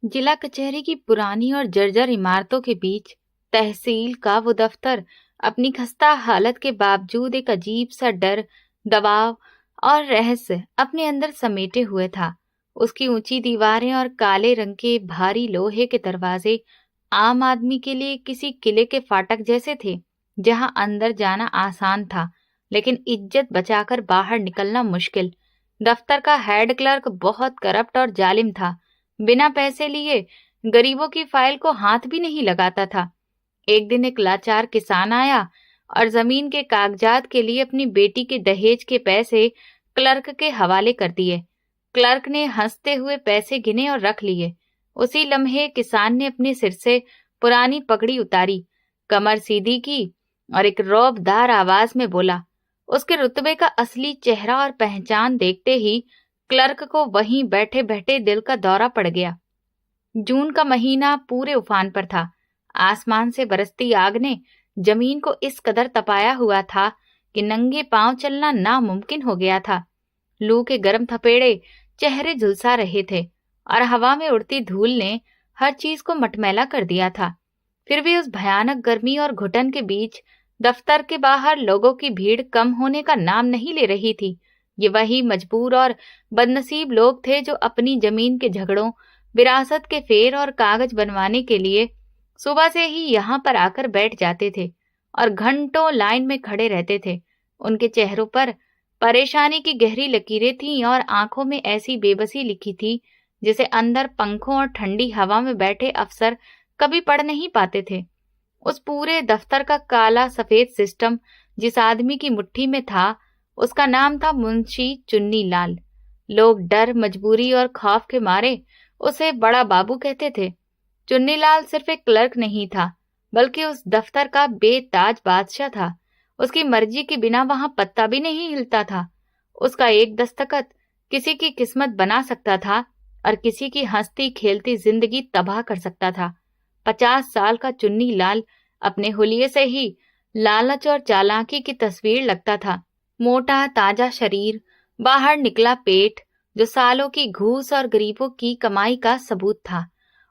जिला कचहरी की पुरानी और जर्जर इमारतों के बीच तहसील का वो दफ्तर अपनी खस्ता हालत के बावजूद एक अजीब सा डर, दबाव और रहस्य अपने अंदर समेटे हुए था। उसकी ऊंची दीवारें और काले रंग के भारी लोहे के दरवाजे आम आदमी के लिए किसी किले के फाटक जैसे थे, जहां अंदर जाना आसान था लेकिन इज्जत बचाकर बाहर निकलना मुश्किल। दफ्तर का हेड क्लर्क बहुत करप्ट और जालिम था। बिना पैसे लिए गरीबों की फाइल को हाथ भी नहीं लगाता था। एक दिन एक लाचार किसान आया और जमीन के कागजात के लिए अपनी बेटी के दहेज के पैसे क्लर्क के हवाले कर दिए। क्लर्क ने हंसते हुए पैसे गिने और रख लिए। उसी लम्हे किसान ने अपने सिर से पुरानी पगड़ी उतारी, कमर सीधी की और एक रौबदार आवाज में बोला। उसके रुतबे का असली चेहरा और पहचान देखते ही क्लर्क को वहीं बैठे बैठे दिल का दौरा पड़ गया। जून का महीना पूरे उफान पर था। आसमान से बरसती आग ने जमीन को इस कदर तपाया हुआ था कि नंगे पांव चलना नामुमकिन हो गया था। लू के गर्म थपेड़े चेहरे झुलसा रहे थे और हवा में उड़ती धूल ने हर चीज को मटमैला कर दिया था। फिर भी उस भयानक गर्मी और घुटन के बीच दफ्तर के बाहर लोगों की भीड़ कम होने का नाम नहीं ले रही थी। ये वही मजबूर और बदनसीब लोग थे जो अपनी जमीन के झगड़ों, विरासत के फेर और कागज बनवाने के लिए सुबह से ही यहाँ पर आकर बैठ जाते थे और घंटों लाइन में खड़े रहते थे। उनके चेहरों पर परेशानी की गहरी लकीरें थीं और आंखों में ऐसी बेबसी लिखी थी जिसे अंदर पंखों और ठंडी हवा में बैठे अफसर कभी पढ़ नहीं पाते थे। उस पूरे दफ्तर का काला सफेद सिस्टम जिस आदमी की मुट्ठी में था, उसका नाम था मुंशी चुन्नी लाल। लोग डर, मजबूरी और खौफ के मारे उसे बड़ा बाबू कहते थे। चुन्नी लाल सिर्फ एक क्लर्क नहीं था, बल्कि उस दफ्तर का बेताज बादशाह था। उसकी मर्जी के बिना वहां पत्ता भी नहीं हिलता था। उसका एक दस्तखत किसी की किस्मत बना सकता था और किसी की हंसती खेलती जिंदगी तबाह कर सकता था। 50 साल का चुन्नी लाल अपने हुलिये से ही लालच और चालाकी की तस्वीर लगता था। मोटा ताजा शरीर, बाहर निकला पेट जो सालों की घूस और गरीबों की कमाई का सबूत था।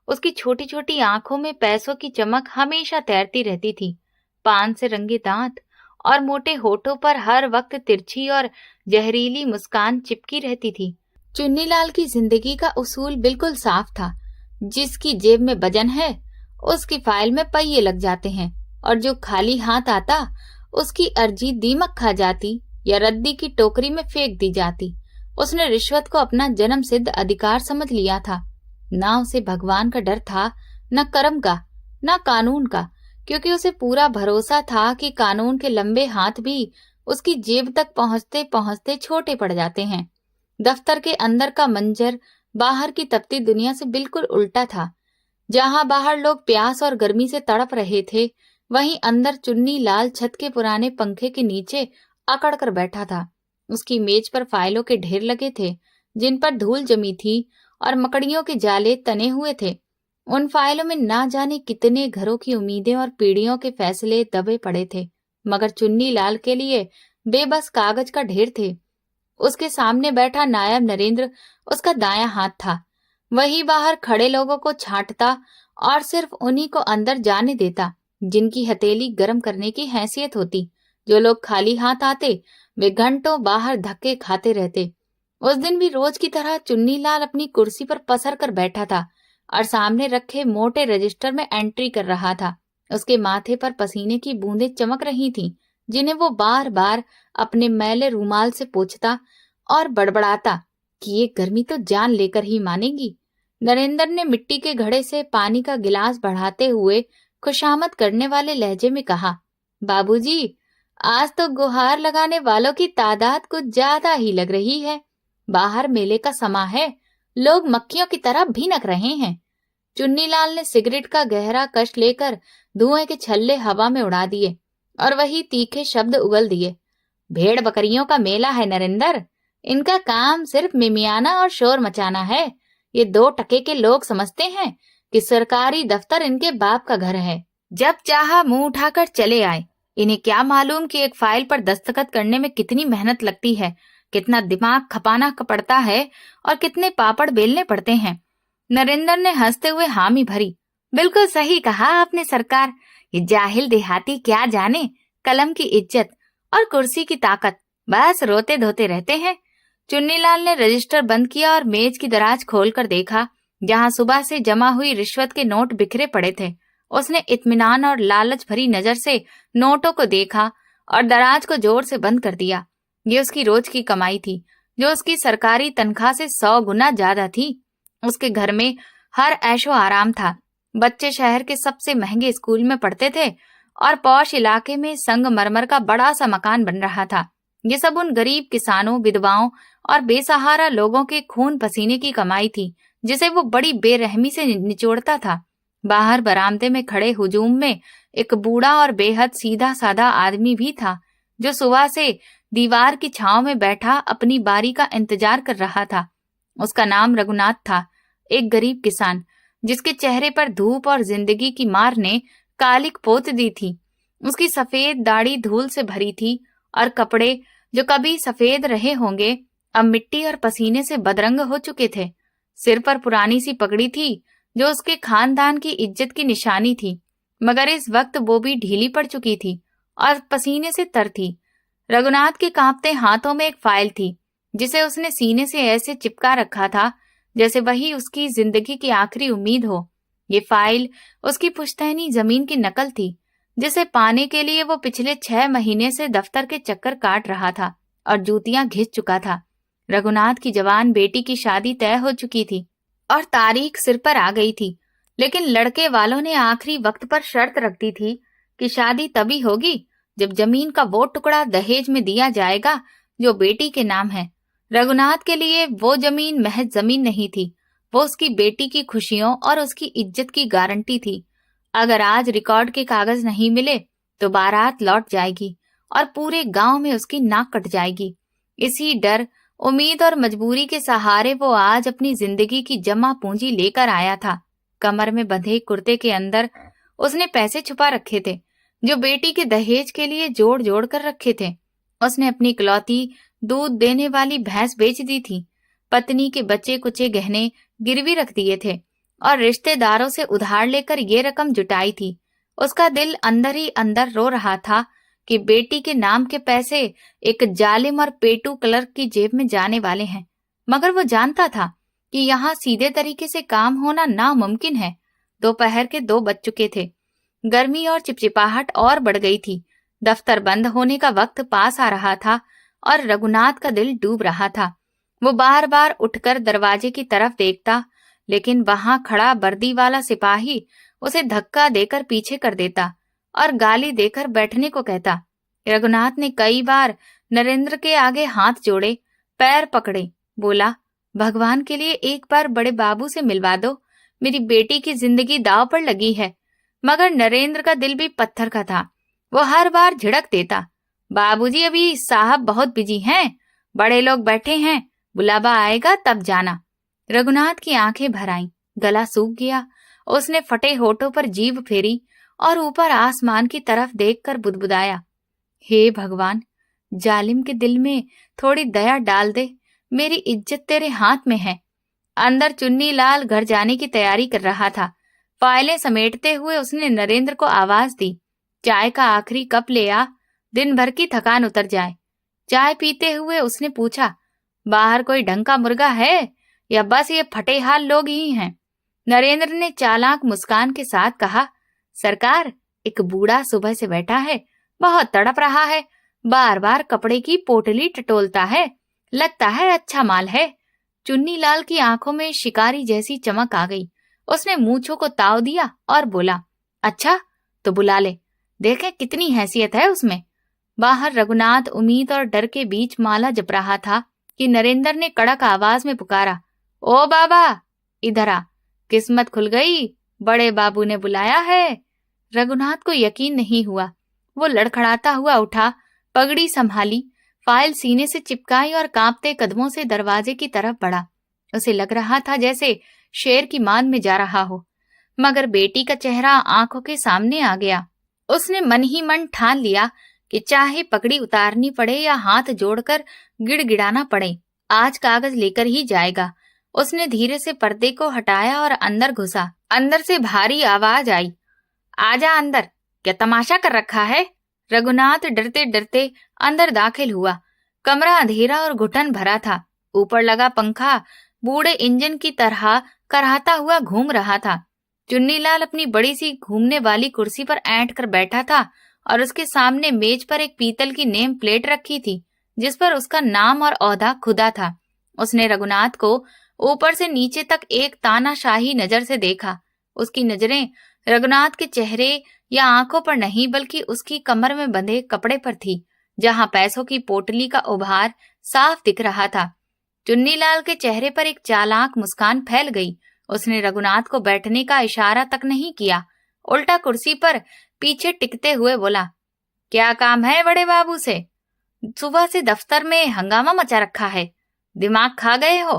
उसकी छोटी छोटी आंखों में पैसों की चमक हमेशा तैरती रहती थी। पान से रंगे दांत और मोटे होठों पर हर वक्त तिरछी और जहरीली मुस्कान चिपकी रहती थी। चुन्नीलाल की जिंदगी का उसूल बिल्कुल साफ था। जिसकी जेब में वजन है उसकी फाइल में पहिए लग जाते हैं और जो खाली हाथ आता उसकी अर्जी दीमक खा जाती या रद्दी की टोकरी में फेंक दी जाती। उसने रिश्वत को अपना जन्म सिद्ध अधिकार समझ लिया था। ना उसे भगवान का डर था, न कर्म का, न कानून का, क्योंकि उसे पूरा भरोसा था कि कानून के लंबे हाथ भी उसकी जेब तक पहुंचते पहुंचते छोटे पड़ जाते हैं। दफ्तर के अंदर का मंजर बाहर की तपती दुनिया से बिल्कुल उल्टा था। जहां बाहर लोग प्यास और गर्मी से तड़प रहे थे, वहीं अंदर चुन्नी लाल छत के पुराने पंखे के नीचे अकड़ कर बैठा था। उसकी मेज पर फाइलों के ढेर लगे थे जिन पर धूल जमी थी और मकड़ियों के जाले तने हुए थे। उन फाइलों में ना जाने कितने घरों की उम्मीदें और पीढ़ियों के फैसले दबे पड़े थे, मगर चुन्नी लाल के लिए बेबस कागज का ढेर थे। उसके सामने बैठा नायब नरेंद्र उसका दायां हाथ था। वही बाहर खड़े लोगों को छांटता और सिर्फ उन्हीं को अंदर जाने देता जिनकी हथेली गर्म करने की हैसियत होती। जो लोग खाली हाथ आते वे घंटों बाहर धक्के खाते रहते। उस दिन भी रोज की तरह चुन्नी लाल अपनी कुर्सी पर पसर कर बैठा था और सामने रखे मोटे रजिस्टर में एंट्री कर रहा था। उसके माथे पर पसीने की बूंदें चमक रही थीं, जिन्हें वो बार बार अपने मैले रूमाल से पोंछता और बड़बड़ाता कि ये गर्मी तो जान लेकर ही मानेगी। नरेंद्र ने मिट्टी के घड़े से पानी का गिलास बढ़ाते हुए खुशामद करने वाले लहजे में कहा, बाबूजी, आज तो गुहार लगाने वालों की तादाद कुछ ज्यादा ही लग रही है। बाहर मेले का समा है, लोग मक्खियों की तरह भिनक रहे हैं। चुन्नीलाल ने सिगरेट का गहरा कश लेकर धुएं के छल्ले हवा में उड़ा दिए और वही तीखे शब्द उगल दिए, भेड़ बकरियों का मेला है नरेंद्र। इनका काम सिर्फ मिमियाना और शोर मचाना है। ये 2 टके के लोग समझते हैं कि सरकारी दफ्तर इनके बाप का घर है। जब चाहा मुंह उठाकर चले आए। इन्हें क्या मालूम कि एक फाइल पर दस्तखत करने में कितनी मेहनत लगती है, कितना दिमाग खपाना पड़ता है और कितने पापड़ बेलने पड़ते हैं। नरेंद्र ने हंसते हुए हामी भरी। बिल्कुल सही कहा आपने सरकार। ये जाहिल देहाती क्या जाने कलम की इज्जत और कुर्सी की ताकत, बस रोते धोते रहते हैं। चुन्नीलाल ने रजिस्टर बंद किया और मेज की दराज खोलकर देखा, जहां सुबह से जमा हुई रिश्वत के नोट बिखरे पड़े थे। उसने इत्मीनान और लालच भरी नजर से नोटों को देखा और दराज को जोर से बंद कर दिया। ये उसकी रोज की कमाई थी, जो उसकी सरकारी तनख्वाह से 100 गुना ज्यादा थी। उसके घर में हर ऐशो आराम था। बच्चे शहर के सबसे महंगे स्कूल में पढ़ते थे और पौश इलाके में संगमरमर का बड़ा सा मकान बन रहा था। ये सब उन गरीब किसानों, विधवाओं और बेसहारा लोगों के खून पसीने की कमाई थी, जिसे वो बड़ी बेरहमी से निचोड़ता था। बाहर बरामदे में खड़े हुजूम में एक बूढ़ा और बेहद सीधा साधा आदमी भी था, जो सुबह से दीवार की छांव में बैठा अपनी बारी का इंतजार कर रहा था। उसका नाम रघुनाथ था, एक गरीब किसान, जिसके चेहरे पर धूप और जिंदगी की मार ने कालिक पोत दी थी। उसकी सफेद दाढ़ी धूल से भरी थी और कपड़े, जो कभी सफेद रहे होंगे, अब मिट्टी और पसीने से बदरंग हो चुके थे। सिर पर पुरानी सी पगड़ी थी, जो उसके खानदान की इज्जत की निशानी थी, मगर इस वक्त वो भी ढीली पड़ चुकी थी और पसीने से तर थी। रघुनाथ के कांपते हाथों में एक फाइल थी, जिसे उसने सीने से ऐसे चिपका रखा था जैसे वही उसकी जिंदगी की आखिरी उम्मीद हो। ये फाइल उसकी पुश्तैनी जमीन की नकल थी, जिसे पाने के लिए वो पिछले 6 महीने से दफ्तर के चक्कर काट रहा था और जूतियां घिस चुका था। रघुनाथ की जवान बेटी की शादी तय हो चुकी थी और तारीख सिर पर आ गई थी, लेकिन लड़के वालों ने आखिरी वक्त पर शर्त रख दी थी कि शादी तभी होगी जब जमीन का वो टुकड़ा दहेज में दिया जाएगा जो बेटी के नाम है। रघुनाथ के लिए वो जमीन महज जमीन नहीं थी, वो उसकी बेटी की खुशियों और उसकी इज्जत की गारंटी थी। अगर आज रिकॉर्ड के कागज नहीं मिले तो बारात लौट जाएगी और पूरे गांव में उसकी नाक कट जाएगी। इसी डर, उम्मीद और मजबूरी के सहारे वो आज अपनी जिंदगी की जमा पूंजी लेकर आया था। कमर में बंधे कुर्ते के अंदर उसने पैसे छुपा रखे थे, जो बेटी के दहेज के लिए जोड़ जोड़ कर रखे थे। उसने अपनी इकलौती दूध देने वाली भैंस बेच दी थी, पत्नी के बचे कुचे गहने गिरवी रख दिए थे और रिश्तेदारों से उधार लेकर ये रकम जुटाई थी। उसका दिल अंदर ही अंदर रो रहा था कि बेटी के नाम के पैसे एक जालिम और पेटू क्लर्क की जेब में जाने वाले हैं, मगर वो जानता था कि यहाँ सीधे तरीके से काम होना नामुमकिन है। दोपहर के 2 बज चुके थे। गर्मी और चिपचिपाहट और बढ़ गई थी। दफ्तर बंद होने का वक्त पास आ रहा था और रघुनाथ का दिल डूब रहा था। वो बार बार उठकर दरवाजे की तरफ देखता, लेकिन वहां खड़ा वर्दी वाला सिपाही उसे धक्का देकर पीछे कर देता और गाली देकर बैठने को कहता। रघुनाथ ने कई बार नरेंद्र के आगे हाथ जोड़े, पैर पकड़े, बोला, भगवान के लिए एक बार बड़े बाबू से मिलवा दो, मेरी बेटी की जिंदगी दांव पर लगी है। मगर नरेंद्र का दिल भी पत्थर का था। वो हर बार झिड़क देता, बाबूजी अभी साहब बहुत बिजी हैं, बड़े लोग बैठे हैं, बुलावा आएगा तब जाना। रघुनाथ की आंखें भर आईं, गला सूख गया। उसने फटे होठों पर जीभ फेरी और ऊपर आसमान की तरफ देखकर बुदबुदाया, हे भगवान, जालिम के दिल में थोड़ी दया डाल दे, मेरी इज्जत तेरे हाथ में है। अंदर चुन्नीलाल घर जाने की तैयारी कर रहा था। फाइलें समेटते हुए उसने नरेंद्र को आवाज दी, चाय का आखिरी कप ले आ, दिन भर की थकान उतर जाए। चाय पीते हुए उसने पूछा, बाहर कोई ढंग का मुर्गा है या बस ये फटे हाल लोग ही हैं? नरेंद्र ने चालाक मुस्कान के साथ कहा, सरकार, एक बूढ़ा सुबह से बैठा है, बहुत तड़प रहा है, बार बार कपड़े की पोटली टटोलता है, लगता है अच्छा माल है। चुन्नीलाल की आंखों में शिकारी जैसी चमक आ गई। उसने मूंछों को ताव दिया और बोला, अच्छा तो बुला ले, देखे कितनी हैसियत है उसमें। बाहर रघुनाथ उम्मीद और डर के बीच माला जप रहा था कि नरेंद्र ने कड़क आवाज में पुकारा, ओ बाबा, इधर आ, किस्मत खुल गई, बड़े बाबू ने बुलाया है। रघुनाथ को यकीन नहीं हुआ। वो लड़खड़ाता हुआ उठा, पगड़ी संभाली, फाइल सीने से चिपकाई और कांपते कदमों से दरवाजे की तरफ बढ़ा। उसे लग रहा था जैसे शेर की मान में जा रहा हो, मगर बेटी का चेहरा आंखों के सामने आ गया। उसने मन ही मन ठान लिया कि चाहे पगड़ी उतारनी पड़े या हाथ जोड़कर गिड़गिड़ाना पड़े, आज कागज लेकर ही जाएगा उसने धीरे से पर्दे को हटाया और अंदर घुसा। अंदर से भारी आवाज आई, आजा अंदर, क्या तमाशा कर रखा है? रघुनाथ डरते डरते अंदर दाखिल हुआ। कमरा अंधेरा और घुटन भरा था। ऊपर लगा पंखा बूढ़े इंजन की तरह कराहता हुआ घूम रहा था। चुन्नीलाल अपनी बड़ी सी घूमने वाली कुर्सी पर ऐंठ कर बैठा था और उसके सामने मेज पर एक पीतल की नेम प्लेट रखी थी जिस पर उसका नाम और ओहदा खुदा था। उसने रघुनाथ को ऊपर से नीचे तक एक तानाशाही नजर से देखा। उसकी नजरें रघुनाथ के चेहरे या आंखों पर नहीं बल्कि उसकी कमर में बंधे कपड़े पर थी, जहां पैसों की पोटली का उभार साफ दिख रहा था। चुन्नीलाल के चेहरे पर एक चालाक मुस्कान फैल गई। उसने रघुनाथ को बैठने का इशारा तक नहीं किया, उल्टा कुर्सी पर पीछे टिकते हुए बोला, क्या काम है बड़े बाबू से? सुबह से दफ्तर में हंगामा मचा रखा है, दिमाग खा गए हो?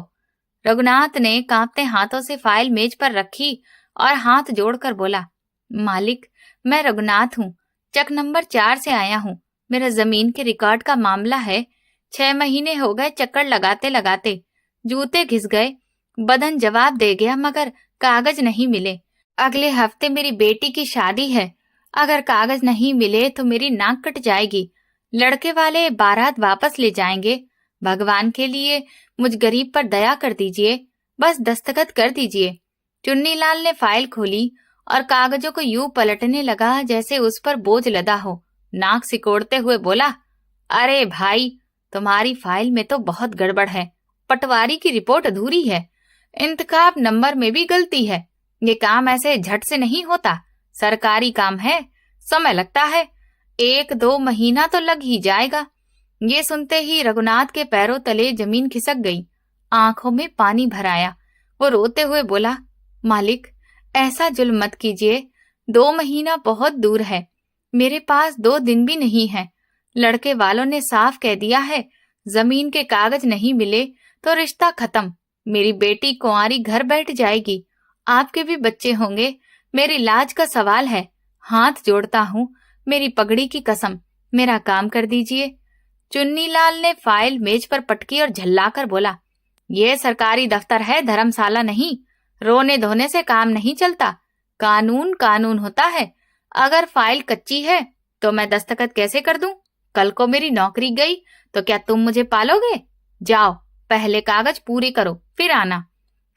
रघुनाथ ने कांपते हाथों से फाइल मेज पर रखी और हाथ जोड़कर बोला, मालिक, मैं रघुनाथ हूँ, चक नंबर 4 से आया हूँ। मेरा जमीन के रिकॉर्ड का मामला है। 6 महीने हो गए चक्कर लगाते लगाते, जूते घिस गए, बदन जवाब दे गया मगर कागज नहीं मिले। अगले हफ्ते मेरी बेटी की शादी है, अगर कागज नहीं मिले तो मेरी नाक कट जाएगी। लड़के वाले बारात वापस ले जाएंगे। भगवान के लिए मुझ गरीब पर दया कर दीजिए, बस दस्तखत कर दीजिए। चुन्नीलाल ने फाइल खोली और कागजों को यूं पलटने लगा जैसे उस पर बोझ लदा हो। नाक सिकोड़ते हुए बोला, अरे भाई, तुम्हारी फाइल में तो बहुत गड़बड़ है। पटवारी की रिपोर्ट अधूरी है, इंतखाब नंबर में भी गलती है। ये काम ऐसे झट से नहीं होता, सरकारी काम है, समय लगता है, 1-2 महीना तो लग ही जाएगा। ये सुनते ही रघुनाथ के पैरों तले जमीन खिसक गई, आंखों में पानी भर आया। वो रोते हुए बोला, मालिक, ऐसा जुल्म मत कीजिए, 2 महीना बहुत दूर है, मेरे पास 2 दिन भी नहीं है। लड़के वालों ने साफ कह दिया है, जमीन के कागज नहीं मिले तो रिश्ता खत्म। मेरी बेटी कुंवारी घर बैठ जाएगी, आपके भी बच्चे होंगे, मेरी लाज का सवाल है। हाथ जोड़ता हूँ, मेरी पगड़ी की कसम, मेरा काम कर दीजिए। चुन्नीलाल ने फाइल मेज पर पटकी और झल्लाकर बोला, ये सरकारी दफ्तर है, धर्मशाला नहीं। रोने धोने से काम नहीं चलता, कानून कानून होता है। अगर फाइल कच्ची है तो मैं दस्तखत कैसे कर दूं? कल को मेरी नौकरी गई तो क्या तुम मुझे पालोगे? जाओ, पहले कागज पूरे करो, फिर आना।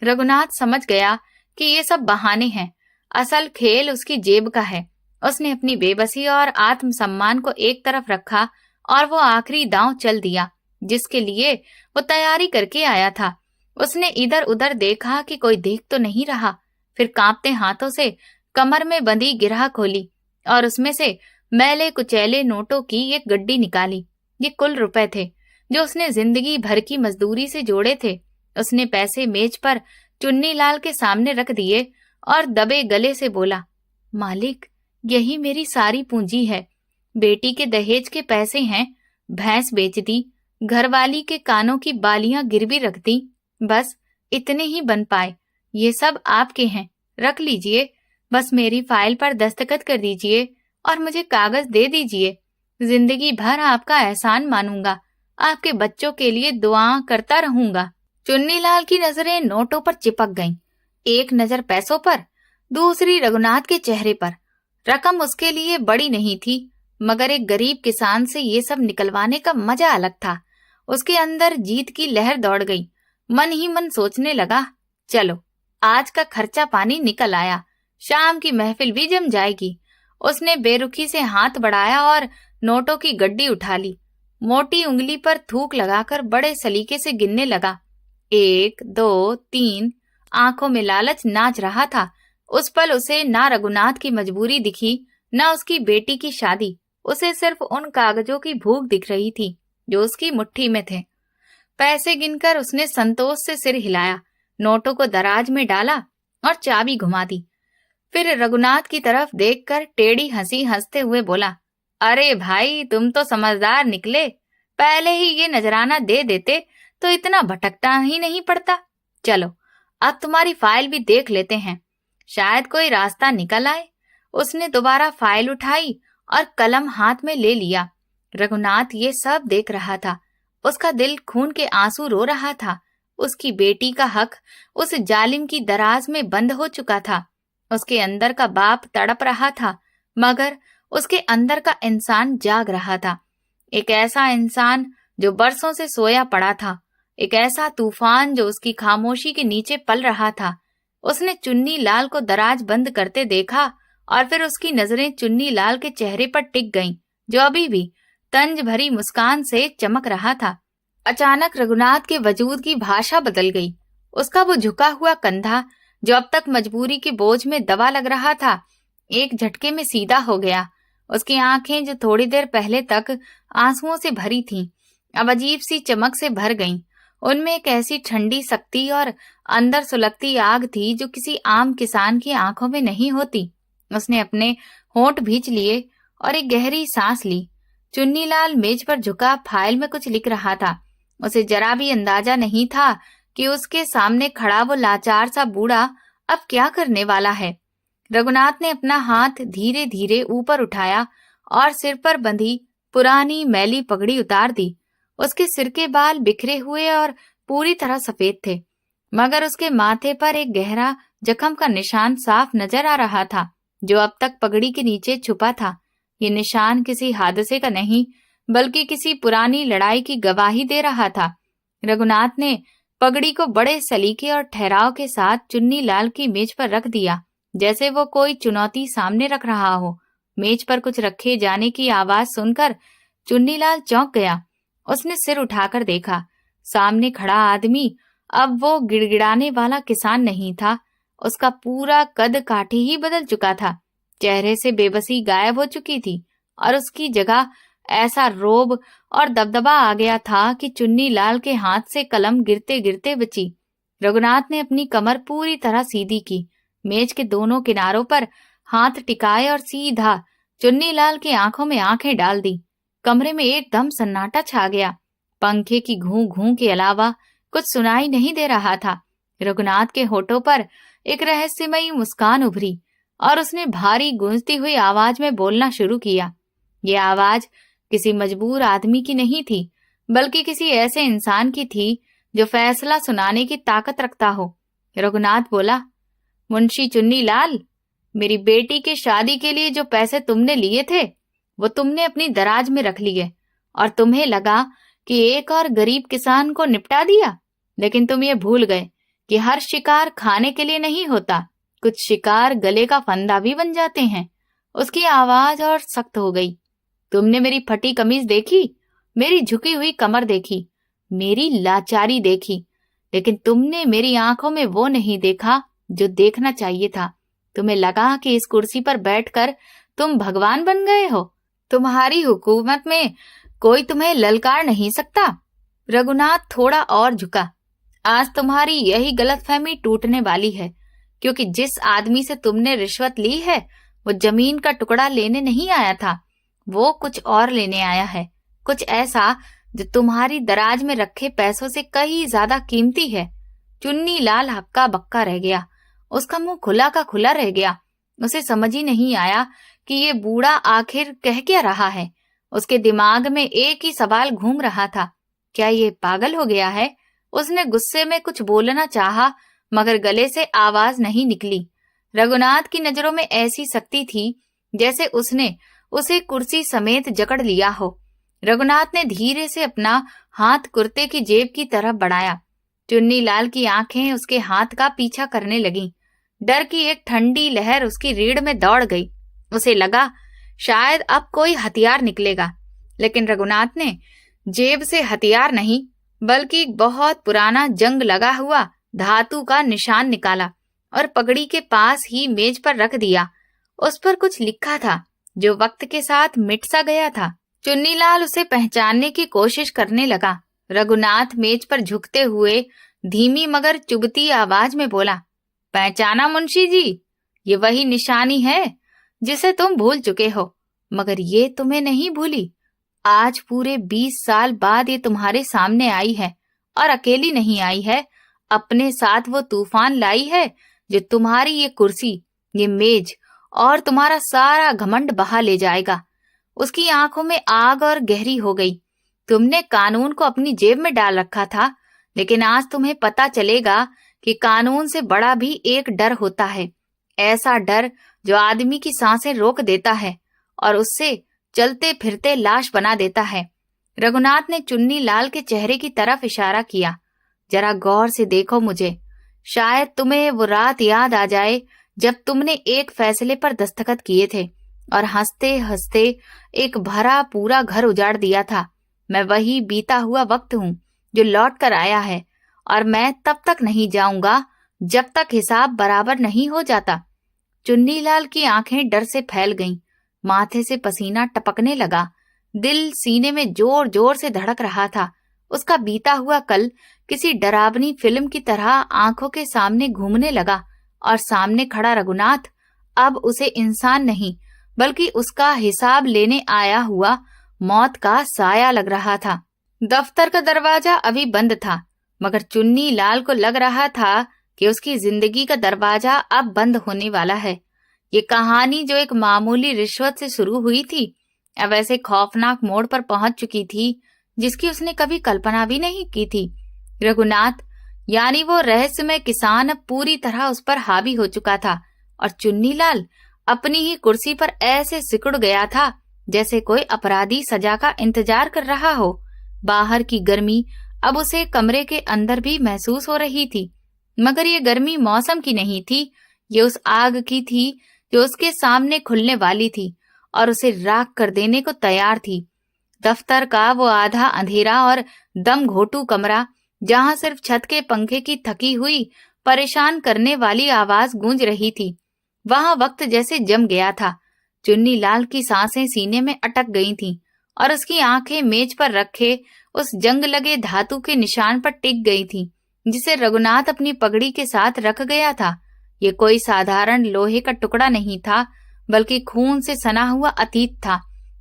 रघुनाथ समझ गया कि ये सब बहाने हैं, असल खेल उसकी जेब का है। उसने अपनी बेबसी और आत्मसम्मान को एक तरफ रखा और वो आखिरी दांव चल दिया जिसके लिए वो तैयारी करके आया था। उसने इधर उधर देखा कि कोई देख तो नहीं रहा, फिर कांपते हाथों से कमर में बंधी गिरह खोली और उसमें से मैले कुचैले नोटों की एक गड्डी निकाली। ये कुल रुपए थे जो उसने जिंदगी भर की मजदूरी से जोड़े थे। उसने पैसे मेज पर चुन्नीलाल के सामने रख दिए और दबे गले से बोला, मालिक, यही मेरी सारी पूंजी है। बेटी के दहेज के पैसे हैं, भैंस बेच दी, घरवाली के कानों की बालियां गिरवी रख दी, बस इतने ही बन पाए। ये सब आपके हैं, रख लीजिए। बस मेरी फाइल पर दस्तखत कर दीजिए और मुझे कागज दे दीजिए। जिंदगी भर आपका एहसान मानूंगा, आपके बच्चों के लिए दुआ करता रहूंगा। चुन्नीलाल की नजरें नोटों पर चिपक गईं, एक नजर पैसों पर, दूसरी रघुनाथ के चेहरे पर। रकम उसके लिए बड़ी नहीं थी, मगर एक गरीब किसान से ये सब निकलवाने का मजा अलग था। उसके अंदर जीत की लहर दौड़ गई। मन ही मन सोचने लगा, चलो आज का खर्चा पानी निकल आया, शाम की महफिल भी जम जाएगी। उसने बेरुखी से हाथ बढ़ाया और नोटों की गड्डी उठा ली। मोटी उंगली पर थूक लगाकर बड़े सलीके से गिनने लगा। 1, 2, 3। आंखों में लालच नाच रहा था। उस पल उसे ना रघुनाथ की मजबूरी दिखी, ना उसकी बेटी की शादी। उसे सिर्फ उन कागजों की भूख दिख रही थी जो उसकी मुट्ठी में थे। पैसे गिनकर उसने संतोष से सिर हिलाया, नोटों को दराज में डाला और चाबी घुमा दी। फिर रघुनाथ की तरफ देखकर टेढ़ी हंसी हंसते हुए बोला, अरे भाई, तुम तो समझदार निकले। पहले ही ये नजराना दे देते तो इतना भटकता ही नहीं पड़ता। चलो अब तुम्हारी फाइल भी देख लेते हैं, शायद कोई रास्ता निकल आए। उसने दोबारा फाइल उठाई और कलम हाथ में ले लिया। रघुनाथ ये सब देख रहा था। उसका दिल खून के आंसू रो रहा था। उसकी बेटी का हक उस जालिम की दराज में बंद हो चुका था। उसके अंदर का बाप तड़प रहा था, मगर उसके अंदर का इंसान जाग रहा था। एक ऐसा इंसान जो बरसों से सोया पड़ा था, एक ऐसा तूफान जो उसकी खामोशी के नीचे पल रहा था। उसने चुन्नी लाल को दराज बंद करते देखा और फिर उसकी नजरें चुन्नी लाल के चेहरे पर टिक गईं, जो अभी भी तंज भरी मुस्कान से चमक रहा था। अचानक रघुनाथ के वजूद की भाषा बदल गई। उसका वो झुका हुआ कंधा, जो अब तक मजबूरी के बोझ में दबा लग रहा था, एक झटके में सीधा हो गया। उसकी आंखें, जो थोड़ी देर पहले तक आंसुओं से भरी थीं, अब अजीब सी चमक से भर गईं। उनमें एक ऐसी ठंडी शक्ति और अंदर सुलगती आग थी जो किसी आम किसान की आंखों में नहीं होती। उसने अपने होंठ भींच लिए और एक गहरी सांस ली। चुन्नीलाल मेज पर झुका फाइल में कुछ लिख रहा था। उसे जरा भी अंदाजा नहीं था कि उसके सामने खड़ा वो लाचार सा बूढ़ा अब क्या करने वाला है। रघुनाथ ने अपना हाथ धीरे धीरे ऊपर उठाया और सिर पर बंधी पुरानी मैली पगड़ी उतार दी। उसके सिर के बाल बिखरे हुए और पूरी तरह सफेद थे, मगर उसके माथे पर एक गहरा जख्म का निशान साफ नजर आ रहा था, जो अब तक पगड़ी के नीचे छुपा था। ये निशान किसी हादसे का नहीं, बल्कि किसी पुरानी लड़ाई की गवाही दे रहा था। रघुनाथ ने पगड़ी को बड़े सलीके और ठहराव के साथ चुन्नी लाल की मेज पर रख दिया, जैसे वो कोई चुनौती सामने रख रहा हो। मेज पर कुछ रखे जाने की आवाज सुनकर चुन्नीलाल चौंक गया। उसने सिर उठाकर देखा। सामने खड़ा आदमी अब वो गिड़गिड़ाने वाला किसान नहीं था। उसका पूरा कद काठी ही बदल चुका था। चेहरे से बेबसी गायब हो चुकी थी और उसकी जगह ऐसा रोब और दबदबा आ गया था कि चुन्नीलाल के हाथ से कलम गिरते गिरते बची। रघुनाथ ने अपनी कमर पूरी तरह सीधी की, मेज के दोनों किनारों पर हाथ टिकाए और सीधा चुन्नीलाल की आंखों में आंखें डाल दी। कमरे में एकदम सन्नाटा छा गया। पंखे की घूं घूं के अलावा कुछ सुनाई नहीं दे रहा था। रघुनाथ के होठों पर एक रहस्यमयी मुस्कान उभरी और उसने भारी गूंजती हुई आवाज में बोलना शुरू किया। ये आवाज किसी मजबूर आदमी की नहीं थी, बल्कि किसी ऐसे इंसान की थी जो फैसला सुनाने की ताकत रखता हो। रघुनाथ बोला, मुंशी चुन्नीलाल, मेरी बेटी की शादी के लिए जो पैसे तुमने लिए थे वो तुमने अपनी दराज में रख लिए और तुम्हें लगा कि एक और गरीब किसान को निपटा दिया, लेकिन तुम ये भूल गए कि हर शिकार खाने के लिए नहीं होता। कुछ शिकार गले का फंदा भी बन जाते हैं। उसकी आवाज और सख्त हो गई। तुमने मेरी फटी कमीज देखी, मेरी झुकी हुई कमर देखी, मेरी लाचारी देखी, लेकिन तुमने मेरी आंखों में वो नहीं देखा जो देखना चाहिए था। तुम्हें लगा कि इस कुर्सी पर बैठकर तुम भगवान बन गए हो। तुम्हारी हुकूमत में कोई तुम्हें ललकार नहीं सकता। रघुनाथ थोड़ा और झुका। आज तुम्हारी यही गलतफहमी टूटने वाली है, क्योंकि जिस आदमी से तुमने रिश्वत ली है वो जमीन का टुकड़ा लेने नहीं आया था, वो कुछ और लेने आया है। कुछ ऐसा जो तुम्हारी दराज में रखे पैसों से कहीं ज्यादा कीमती है। चुन्नीलाल हक्का बक्का रह गया। उसका मुंह खुला का खुला रह गया। उसे समझ ही नहीं आया कि ये बूढ़ा आखिर कह क्या रहा है। उसके दिमाग में एक ही सवाल घूम रहा था, क्या ये पागल हो गया है? उसने गुस्से में कुछ बोलना चाहा, मगर गले से आवाज नहीं निकली। रघुनाथ की नजरों में ऐसी शक्ति थी जैसे उसने उसे कुर्सी समेत जकड़ लिया हो। रघुनाथ ने धीरे से अपना हाथ कुर्ते की जेब की तरफ बढ़ाया। चुन्नीलाल की आंखें उसके हाथ का पीछा करने लगीं। डर की एक ठंडी लहर उसकी रीढ़ में दौड़ गई। उसे लगा शायद अब कोई हथियार निकलेगा, लेकिन रघुनाथ ने जेब से हथियार नहीं बल्कि बहुत पुराना जंग लगा हुआ धातु का निशान निकाला और पगड़ी के पास ही मेज पर रख दिया। उस पर कुछ लिखा था जो वक्त के साथ मिट सा गया था। चुन्नीलाल उसे पहचानने की कोशिश करने लगा। रघुनाथ मेज पर झुकते हुए धीमी मगर चुभती आवाज में बोला, पहचाना मुंशी जी? ये वही निशानी है जिसे तुम भूल चुके हो, मगर ये तुम्हें नहीं भूली। आज पूरे 20 साल बाद ये तुम्हारे सामने आई है, और अकेली नहीं आई है, अपने साथ वो तूफान लाई है जो तुम्हारी ये कुर्सी, ये मेज और तुम्हारा सारा घमंड बहा ले जाएगा। उसकी आंखों में आग और गहरी हो गई। तुमने कानून को अपनी जेब में डाल रखा था, लेकिन आज तुम्हें पता चलेगा कि कानून से बड़ा भी एक डर होता है, ऐसा डर जो आदमी की सांसें रोक देता है और उससे चलते फिरते लाश बना देता है। रघुनाथ ने चुन्नी लाल के चेहरे की तरफ इशारा किया। जरा गौर से देखो मुझे, शायद तुम्हें वो रात याद आ जाए जब तुमने एक फैसले पर दस्तखत किए थे और हंसते हंसते एक भरा पूरा घर उजाड़ दिया था। मैं वही बीता हुआ वक्त हूँ जो लौट कर आया है, और मैं तब तक नहीं जाऊंगा जब तक हिसाब बराबर नहीं हो जाता। चुन्नीलाल की आंखें डर से फैल गईं, माथे से पसीना टपकने लगा, दिल सीने में जोर जोर से धड़क रहा था। उसका बीता हुआ कल किसी डरावनी फिल्म की तरह आंखों के सामने घूमने लगा और सामने खड़ा रघुनाथ अब उसे इंसान नहीं बल्कि उसका हिसाब लेने आया हुआ मौत का साया लग रहा था। दफ्तर का दरवाजा अभी बंद था, मगर चुन्नी लाल को लग रहा था कि उसकी जिंदगी का दरवाजा अब बंद होने वाला है। ये कहानी जो एक मामूली रिश्वत से शुरू हुई थी, अब ऐसे खौफनाक मोड़ पर पहुंच चुकी थी जिसकी उसने कभी कल्पना भी नहीं की थी। रघुनाथ यानी वो रहस्यमय किसान अब पूरी तरह उस पर हावी हो चुका था और चुन्नीलाल अपनी ही कुर्सी पर ऐसे सिकुड़ गया था जैसे कोई अपराधी सजा का इंतजार कर रहा हो। बाहर की गर्मी अब उसे कमरे के अंदर भी महसूस हो रही थी, मगर ये गर्मी मौसम की नहीं थी, ये उस आग की थी जो उसके सामने खुलने वाली थी और उसे राख कर देने को तैयार थी। दफ्तर का वो आधा अंधेरा और दम घोटू कमरा, जहां सिर्फ छत के पंखे की थकी हुई परेशान करने वाली आवाज गूंज रही थी, वहां वक्त जैसे जम गया था। चुन्नी लाल की सांसें सीने में अटक गई थीं और उसकी आंखें मेज पर रखे उस जंग लगे धातु के निशान पर टिक गई थीं, जिसे रघुनाथ अपनी पगड़ी के साथ रख गया था। ये कोई साधारण लोहे का टुकड़ा नहीं था, बल्कि खून से सना हुआ अतीत था,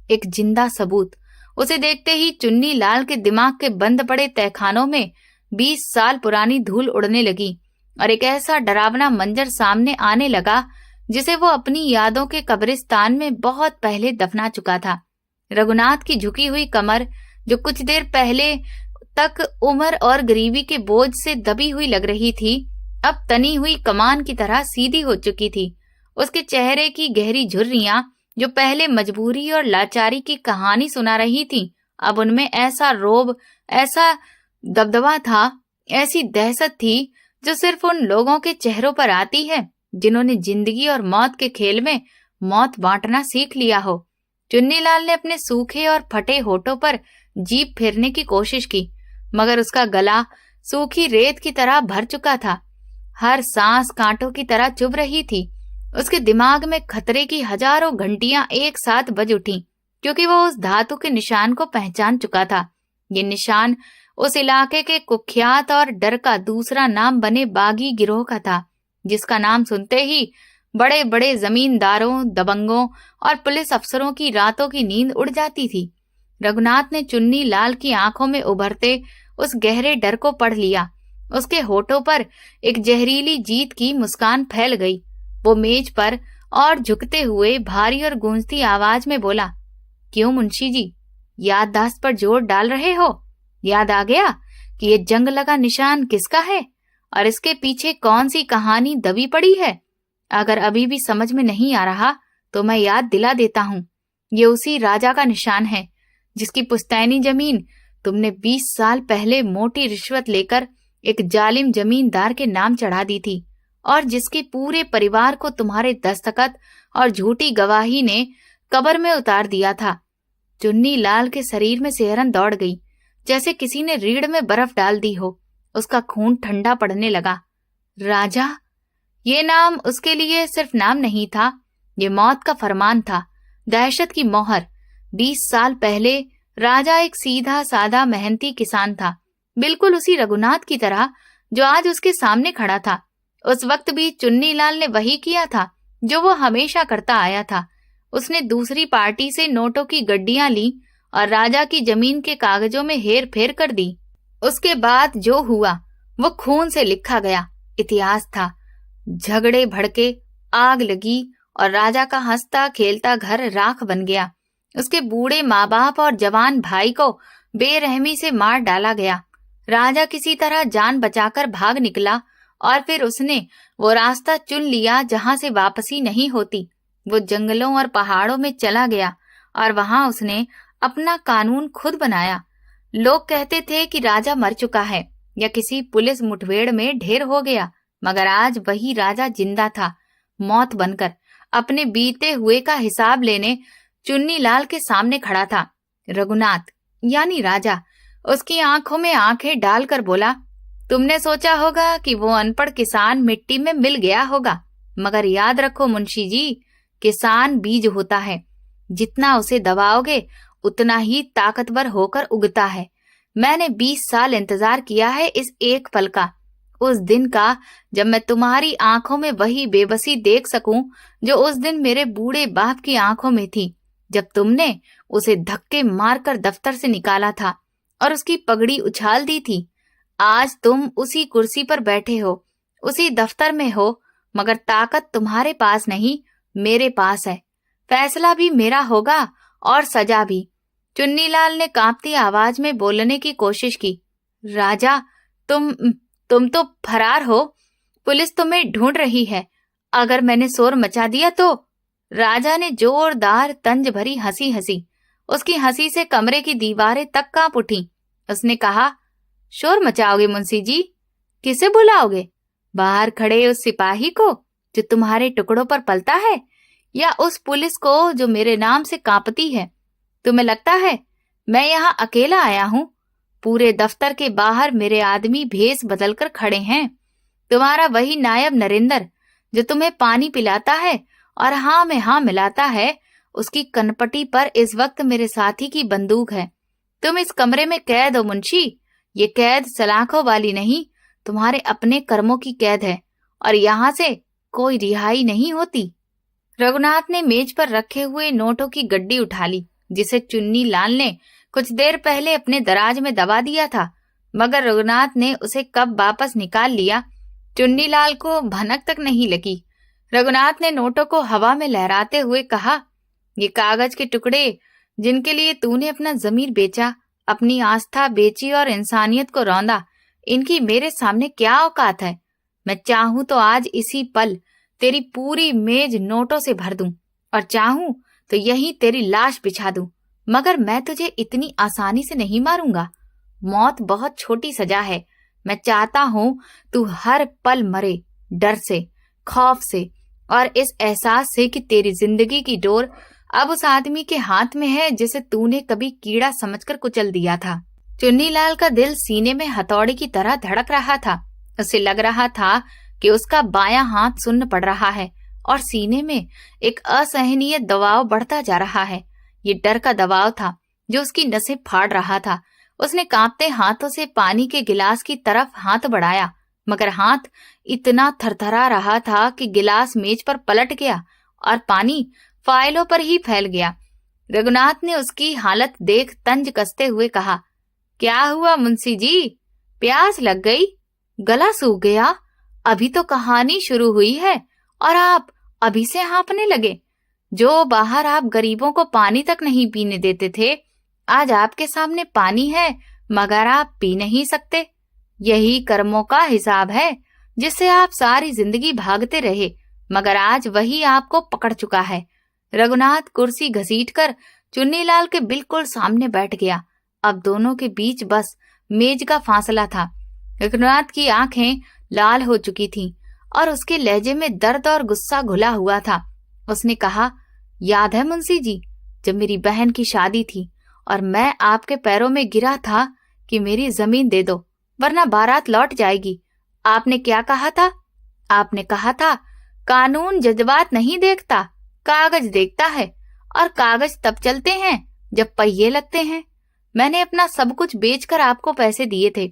एक जिंदा सबूत। उसे देखते ही चुन्नी लाल के दिमाग के बंद पड़े तहखानों में 20 साल पुरानी धूल उड़ने लगी और एक ऐसा डरावना मंजर सामने आने लगा जिसे वो अपनी यादों के कब्रिस्तान में बहुत पहले दफना चुका था। रघुनाथ की झुकी हुई कमर, जो कुछ देर पहले तक उम्र और गरीबी के बोझ से दबी हुई लग रही थी, अब तनी हुई कमान की तरह सीधी हो चुकी थी। उसके चेहरे की गहरी झुर्रियां, जो पहले मजबूरी और लाचारी की कहानी सुना रही थी, अब उनमें ऐसा रोब, ऐसा दबदबा था, ऐसी दहशत थी जो सिर्फ उन लोगों के चेहरों पर आती है जिन्होंने जिंदगी और मौत के खेल में मौत बांटना सीख लिया हो। चुन्नीलाल ने अपने सूखे और फटे होठों पर जीभ फेरने की कोशिश की, मगर उसका गला सूखी रेत की तरह भर चुका था। हर सांस कांटों की तरह चुभ रही थी। उसके दिमाग में खतरे की हजारों घंटियां एक साथ बज उठी, क्योंकि वो उस धातु के निशान को पहचान चुका था। ये निशान उस इलाके के कुख्यात और डर का दूसरा नाम बने बागी गिरोह का था, जिसका नाम सुनते ही बड़े बड़े जमींदारों, दबंगों और पुलिस अफसरों की रातों की नींद उड़ जाती थी। रघुनाथ ने चुन्नी लाल की आंखों में उभरते उस गहरे डर को पढ़ लिया। उसके होठों पर एक जहरीली जीत की मुस्कान फैल गई। वो मेज पर और झुकते हुए भारी और गूंजती आवाज में बोला, क्यों मुंशी जी, याददाश्त पर जोर डाल रहे हो? याद आ गया कि ये जंग लगा निशान किसका है और इसके पीछे कौन सी कहानी दबी पड़ी है? अगर अभी भी समझ में नहीं आ रहा तो मैं याद दिला देता हूँ। ये उसी राजा का निशान है जिसकी पुश्तैनी जमीन तुमने 20 साल पहले मोटी रिश्वत लेकर एक जालिम जमींदार के नाम चढ़ा दी थी और जिसके पूरे परिवार को तुम्हारे दस्तखत और झूठी गवाही ने कब्र में उतार दिया था। चुन्नी लाल के शरीर में सिहरन दौड़ गई, जैसे किसी ने रीढ़ में बर्फ डाल दी हो। उसका खून ठंडा पड़ने लगा। राजा, ये नाम उसके लिए सिर्फ नाम नहीं था, ये मौत का फरमान था, दहशत की मोहर। 20 साल पहले राजा एक सीधा साधा मेहनती किसान था, बिल्कुल उसी रघुनाथ की तरह जो आज उसके सामने खड़ा था। उस वक्त भी चुन्नी लाल ने वही किया था जो वो हमेशा करता आया था। उसने दूसरी पार्टी से नोटों की गड्डियां ली और राजा की जमीन के कागजों में हेर फेर कर दी। उसके बाद जो हुआ वो खून से लिखा गया इतिहास था। झगड़े भड़के, आग लगी और राजा का हंसता खेलता घर राख बन गया। उसके बूढ़े माँ बाप और जवान भाई को बेरहमी से मार डाला गया। राजा किसी तरह जान बचाकर भाग निकला और फिर उसने वो रास्ता चुन लिया जहां से वापसी नहीं होती। वो जंगलों और पहाड़ों में चला गया और वहां उसने अपना कानून खुद बनाया। लोग कहते थे कि राजा मर चुका है या किसी पुलिस मुठभेड़ में ढेर हो गया, मगर आज वही राजा जिंदा था, मौत बनकर अपने बीते हुए का हिसाब लेने चुन्नीलाल के सामने खड़ा था। रघुनाथ यानी राजा उसकी आंखों में आंखें डालकर बोला, तुमने सोचा होगा कि वो अनपढ़ किसान मिट्टी में मिल गया होगा, मगर याद रखो मुंशी जी, किसान बीज होता है, जितना उसे दबाओगे उतना ही ताकतवर होकर उगता है। मैंने 20 साल इंतजार किया है इस एक पल का, उस दिन का जब मैं तुम्हारी आंखों में वही बेबसी देख सकूं जो उस दिन मेरे बूढ़े बाप की आंखों में थी, जब तुमने उसे धक्के मारकर दफ्तर से निकाला था और उसकी पगड़ी उछाल दी थी। आज तुम उसी कुर्सी पर बैठे हो, उसी दफ्तर में हो, मगर ताकत तुम्हारे पास नहीं, मेरे पास है। फैसला भी मेरा होगा और सजा भी। चुन्नीलाल ने कांपती आवाज में बोलने की कोशिश की। राजा, तुम तो फरार हो, पुलिस तुम्हें ढूंढ रही है। अगर मैंने शोर मचा दिया तो? राजा ने जोरदार तंज भरी हंसी हंसी। उसकी हंसी से कमरे की दीवारें तक कांप उठी। उसने कहा, शोर मचाओगे मुंशी जी? किसे बुलाओगे? बाहर खड़े उस सिपाही को जो तुम्हारे टुकड़ों पर पलता है, या उस पुलिस को जो मेरे नाम से कांपती है? तुम्हें लगता है मैं यहाँ अकेला आया हूँ? पूरे दफ्तर के बाहर मेरे आदमी भेष बदलकर खड़े हैं। तुम्हारा वही नायब नरेंद्र जो तुम्हें पानी पिलाता है और हाँ में हाँ मिलाता है, उसकी कनपटी पर इस वक्त मेरे साथी की बंदूक है। तुम इस कमरे में कैद हो मुंशी। ये कैद सलाखों वाली नहीं, तुम्हारे अपने कर्मों की कैद है, और यहाँ से कोई रिहाई नहीं होती। रघुनाथ ने मेज पर रखे हुए नोटों की गड्डी उठा ली, जिसे चुन्नीलाल ने कुछ देर पहले अपने दराज में दबा दिया था, मगर रघुनाथ ने उसे कब वापस निकाल लिया, चुन्नीलाल को भनक तक नहीं लगी। रघुनाथ ने नोटों को हवा में लहराते हुए कहा, ये कागज के टुकड़े जिनके लिए तूने अपना जमीर बेचा, अपनी आस्था बेची और इंसानियत को रौंदा, इनकी मेरे सामने क्या औकात है? मैं चाहूं तो आज इसी पल तेरी पूरी मेज नोटों से भर दूं, और चाहूं तो यहीं तेरी लाश बिछा दूं, मगर मैं तुझे इतनी आसानी से नहीं मारूंगा। मौत बहुत छोटी सजा है। मैं चाहता हूं तू हर पल मरे, डर से, खौफ से, और इस एहसास से कि तेरी जिंदगी की डोर अब उस आदमी के हाथ में है जिसे तूने कभी कीड़ा समझकर कुचल दिया था। चुन्नीलाल का दिल सीने में हथौड़े की तरह धड़क रहा था। उसे लग रहा था कि उसका बायां हाथ सुन्न पड़ रहा है और सीने में एक असहनीय दबाव बढ़ता जा रहा है। ये डर का दबाव था जो उसकी नसें फाड़ रहा था। उसने कांपते हाथों से पानी के गिलास की तरफ हाथ बढ़ाया, मगर हाथ इतना थरथरा रहा था कि गिलास मेज पर पलट गया और पानी फाइलों पर ही फैल गया। रघुनाथ ने उसकी हालत देख तंज कसते हुए कहा, क्या हुआ मुंशी जी? प्यास लग गई? गला सूख गया? अभी तो कहानी शुरू हुई है और आप अभी से हाँफने लगे। जो बाहर आप गरीबों को पानी तक नहीं पीने देते थे, आज आपके सामने पानी है, मगर आप पी नहीं सकते। यही कर्मों का हिसाब है जिससे आप सारी जिंदगी भागते रहे, मगर आज वही आपको पकड़ चुका है। रघुनाथ कुर्सी घसीटकर चुन्नीलाल के बिल्कुल सामने बैठ गया। अब दोनों के बीच बस मेज का फासला था। रघुनाथ की आंखें लाल हो चुकी थीं और उसके लहजे में दर्द और गुस्सा घुला हुआ था। उसने कहा, याद है मुंशी जी, जब मेरी बहन की शादी थी और मैं आपके पैरों में गिरा था कि मेरी जमीन दे दो वरना बारात लौट जाएगी, आपने क्या कहा था? आपने कहा था, कानून जज्बात नहीं देखता, कागज देखता है, और कागज तब चलते हैं जब पहिए लगते हैं। मैंने अपना सब कुछ बेचकर आपको पैसे दिए थे,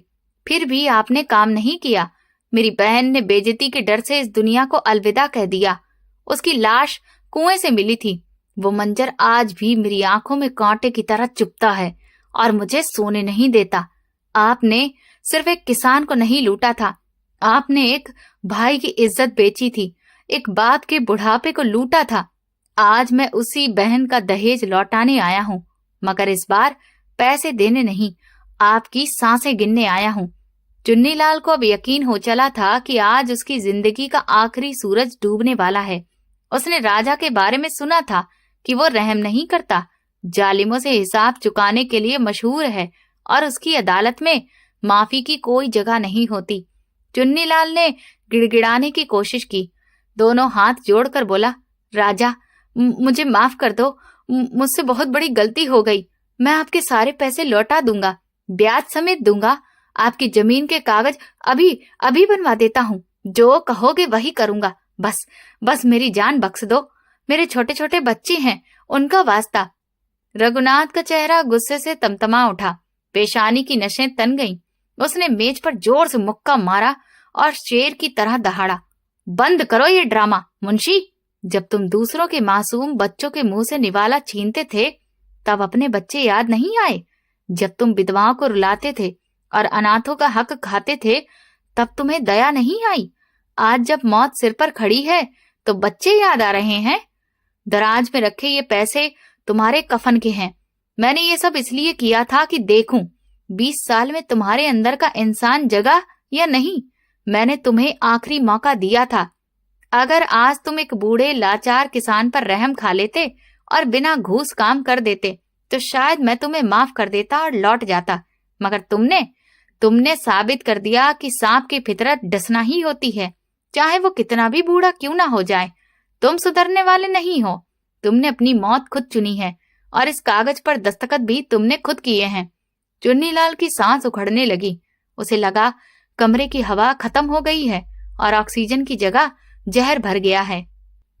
फिर भी आपने काम नहीं किया। मेरी बहन ने बेइज्जती के डर से इस दुनिया को अलविदा कह दिया। उसकी लाश कुएं से मिली थी। वो मंजर आज भी मेरी आंखों में कांटे की तरह चुभता है और मुझे सोने नहीं देता। आपने सिर्फ एक किसान को नहीं लूटा था, आपने एक भाई की इज्जत बेची थी, एक बाप के बुढ़ापे को लूटा था। आज मैं उसी बहन का दहेज लौटाने आया हूँ, मगर इस बार पैसे देने नहीं, आपकी सांसें गिनने आया हूँ। चुन्नीलाल को अब यकीन हो चला था कि आज उसकी जिंदगी का आखिरी सूरज डूबने वाला है। उसने राजा के बारे में सुना था कि वो रहम नहीं करता, जालिमों से हिसाब चुकाने के लिए मशहूर है और उसकी अदालत में माफी की कोई जगह नहीं होती। चुन्नीलाल ने गिड़गिड़ाने की कोशिश की, दोनों हाथ जोड़कर बोला, राजा मुझे माफ कर दो, मुझसे बहुत बड़ी गलती हो गई। मैं आपके सारे पैसे लौटा दूंगा, ब्याज समेत दूंगा। आपकी जमीन के कागज अभी अभी बनवा देता हूँ। जो कहोगे वही करूंगा। बस बस मेरी जान बख्श दो। मेरे छोटे छोटे बच्चे हैं, उनका वास्ता। रघुनाथ का चेहरा गुस्से से तमतमा उठा, पेशानी की नसें तन गईं। उसने मेज पर जोर से मुक्का मारा और शेर की तरह दहाड़ा, बंद करो ये ड्रामा। मुंशी, जब तुम दूसरों के मासूम बच्चों के मुंह से निवाला छीनते थे तब अपने बच्चे याद नहीं आए? जब तुम विधवाओं को रुलाते थे और अनाथों का हक खाते थे तब तुम्हें दया नहीं आई? आज जब मौत सिर पर खड़ी है तो बच्चे याद आ रहे हैं? दराज में रखे ये पैसे तुम्हारे कफन के हैं। मैंने ये सब इसलिए किया था कि देखूं 20 साल में तुम्हारे अंदर का इंसान जगा या नहीं। मैंने तुम्हें आखिरी मौका दिया था। अगर आज तुम एक बूढ़े लाचार किसान पर रहम खा लेते और बिना घूस काम कर देते तो शायद मैं तुम्हें माफ कर देता और लौट जाता, मगर तुमने साबित कर दिया कि सांप की फितरत डसना ही होती है, चाहे वो कितना भी बूढ़ा क्यों ना हो जाए। तुम सुधरने वाले नहीं हो। तुमने अपनी मौत खुद चुनी है और इस कागज पर दस्तखत भी तुमने खुद किए हैं। चुन्नीलाल की सांस उखड़ने लगी। उसे लगा कमरे की हवा खत्म हो गई है और ऑक्सीजन की जगह जहर भर गया है।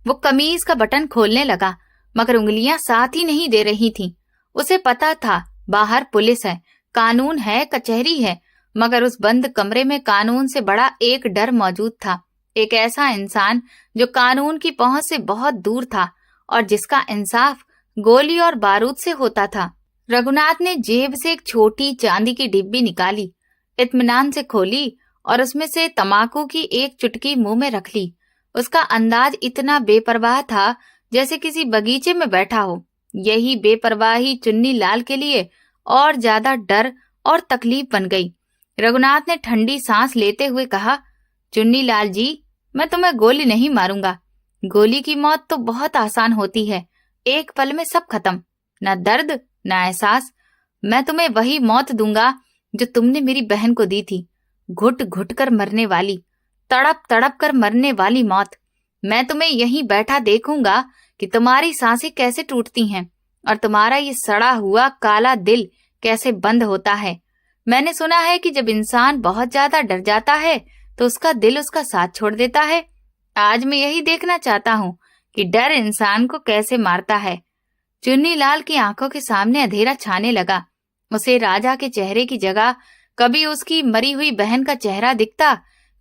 वो कमीज का बटन खोलने लगा, मगर उंगलियां साथ ही नहीं दे रही थीं। उसे पता था बाहर पुलिस है, कानून है, कचहरी है, मगर उस बंद कमरे में कानून से बड़ा एक डर मौजूद था। एक ऐसा इंसान जो कानून की पहुंच से बहुत दूर था और जिसका इंसाफ गोली और बारूद से होता था। रघुनाथ ने जेब से एक छोटी चांदी की डिब्बी निकाली, इत्मीनान से खोली और उसमें से तमाकू की एक चुटकी मुंह में रख ली। उसका अंदाज इतना बेपरवाह था जैसे किसी बगीचे में बैठा हो। यही बेपरवाही चुन्नीलाल के लिए और ज्यादा डर और तकलीफ बन गई। रघुनाथ ने ठंडी सांस लेते हुए कहा, चुन्नीलाल जी, मैं तुम्हें गोली नहीं मारूंगा। गोली की मौत तो बहुत आसान होती है, एक पल में सब खत्म, न दर्द न एहसास। मैं तुम्हें वही मौत दूंगा जो तुमने मेरी बहन को दी थी, घुट घुट कर मरने वाली, तड़प तड़प कर मरने वाली मौत। मैं तुम्हें यहीं बैठा देखूंगा कि तुम्हारी सांसें कैसे टूटती हैं और तुम्हारा ये सड़ा हुआ काला दिल कैसे बंद होता है। मैंने सुना है कि जब इंसान बहुत ज्यादा डर जाता है तो उसका दिल उसका साथ छोड़ देता है। आज मैं यही देखना चाहता हूँ कि डर इंसान को कैसे मारता है। चुन्नीलाल की आंखों के सामने अंधेरा छाने लगा। उसे राजा के चेहरे की जगह कभी उसकी मरी हुई बहन का चेहरा दिखता,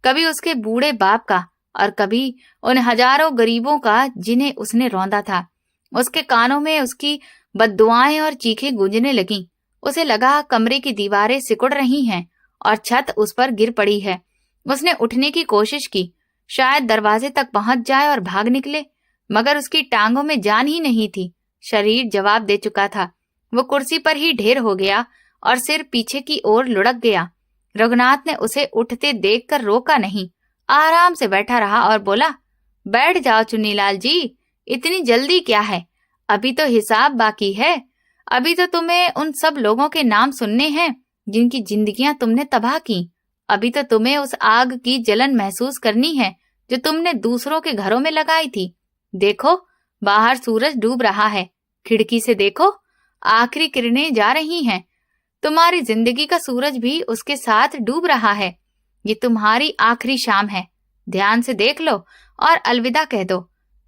कभी उसके बूढ़े बाप का और कभी उन हजारों गरीबों का जिन्हें उसने रौंदा था। उसके कानों में उसकी बद्दुआएं और चीखें गूंजने लगीं। उसे लगा कमरे की दीवारें सिकुड़ रही हैं और छत उस पर गिर पड़ी है। उसने उठने की कोशिश की, शायद दरवाजे तक पहुंच जाए और भाग निकले, मगर उसकी टांगों में जान ही नहीं थी। शरीर जवाब दे चुका था। वो कुर्सी पर ही ढेर हो गया और सिर पीछे की ओर लुढ़क गया। रघुनाथ ने उसे उठते देखकर रोका नहीं, आराम से बैठा रहा और बोला, बैठ जाओ चुन्नीलाल जी, इतनी जल्दी क्या है? अभी तो हिसाब बाकी है। अभी तो तुम्हें उन सब लोगों के नाम सुनने हैं जिनकी जिंदगियां तुमने तबाह की। अभी तो तुम्हें उस आग की जलन महसूस करनी है जो तुमने दूसरों के घरों में लगाई थी। देखो, बाहर सूरज डूब रहा है, खिड़की से देखो, आखिरी किरणें जा रही हैं। तुम्हारी जिंदगी का सूरज भी उसके साथ डूब रहा है। ये तुम्हारी आखिरी शाम है, ध्यान से देख लो और अलविदा कह दो।